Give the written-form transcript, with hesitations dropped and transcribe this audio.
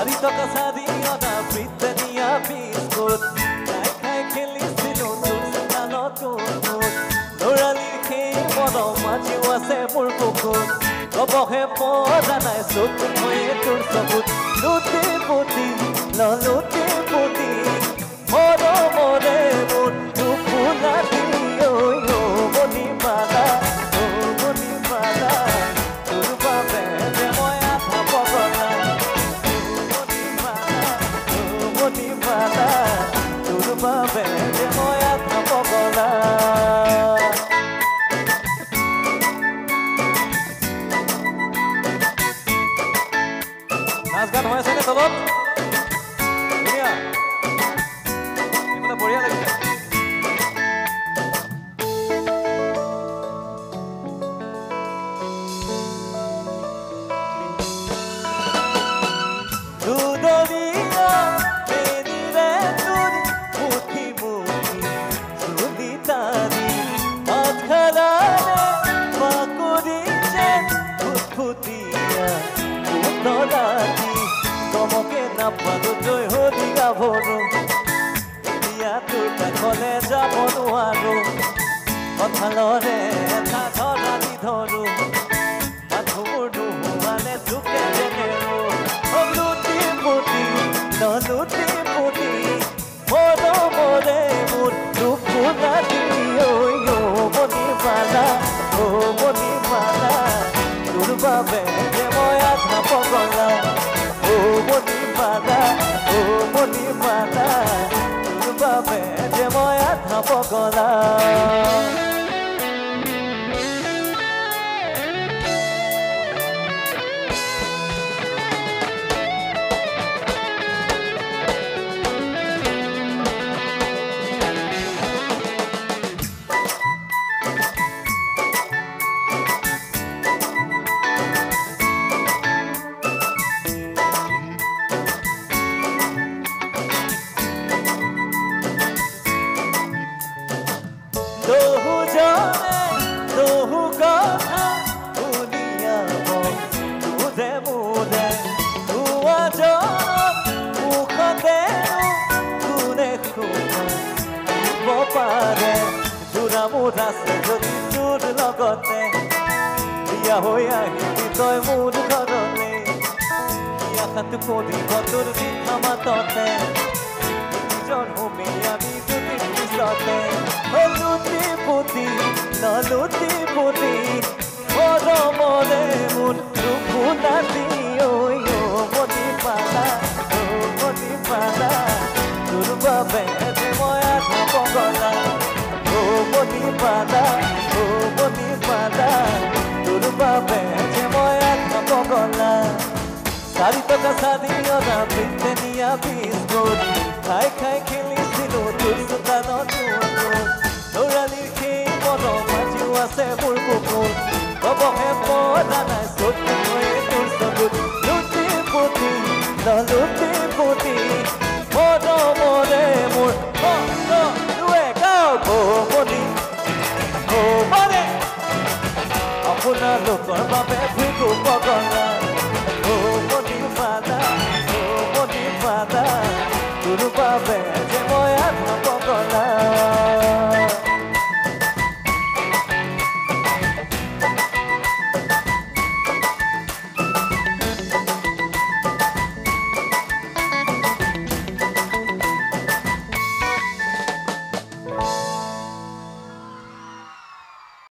চাৰি টকা চাৰি অনা ব্ৰিটেনিয়া বিস্কুট খাই খাই খেলিছিলোঁ তোৰ চোতালতোৰ ল'ৰালিৰ সেই মনৰ মাঝিও আছে মোৰ কুকুৰ কবহে পৰা নাই চকু হৈয়ে তোৰ চকুত লুটি পুতি ললুটি পুতি মৰমৰে মোৰ নুফুলা দিও মণিমালা মণিমালা তোৰ বাবে যে মই আধা পগলা মণিমালা তোৰ বাবে যে মই আধা পগলা নাচ গান হৈ আছে নে তলত ধুনীয়া এইফালে বঢ়িয়া লাগিছে দুদলীয়া মেৰিৰে তোৰ মুঠি মুঠি চুলি টানি আধখালাৰে বাকৰি যে ফুটফুটীয়া উতলাটি কমকে নাপালো তই হলি গাভৰু এতিয়া তোৰ কাষলে যাব নোৱাৰো কঁঠালৰে এটা ধৰালি ধৰো মাথোৰ নোহোৱালে জোকে যেনেৰো লুটি পুতি ললুটি পুতি মৰমৰে মোৰ নুফুলা দিও মণিমালা মণিমালা তোৰ বাবে যে মই আধা পগলা মণিমালা মণিমালা তোৰ বাবে যে মই আধা পগলা দহু কথা শুনিয়াব তোৰে মোৰে মুখতেনো কোনে শুনিব পাৰে জোৰা মোৰ আছে যদি তোৰ লগতে বিয়া হৈ আহিবি তই মোৰ ঘৰলে আশাটো কৰিব তোৰ মিঠা মাততে নিজৰ ভূমি আমি দুদিন পিছতে লুটি পুতি ললুটি পুতি মৰমৰে মোৰ নুফুলা দিও মণিমালা মণিমালা তোৰ বাবে যে মই আধা পগলা মণিমালা মণিমালা তোৰ বাবে যে মই আধা পগলা চাৰি টকা চাৰি অনা ব্ৰিটেনিয়া বিস্কুট খাই খাই খেলিছিলোঁ তোৰ চোতালতোৰ ল'ৰালিৰ সেই মনৰ মাঝিও আছে মোৰ কুকুৰ কবহে পৰা নাই চকু হৈয়ে তোৰ চকুত লুটি পুতি ললুটি পুতি মৰমৰে মোৰ মণি আপোনালোকৰ বাবে ভৃগু পগলা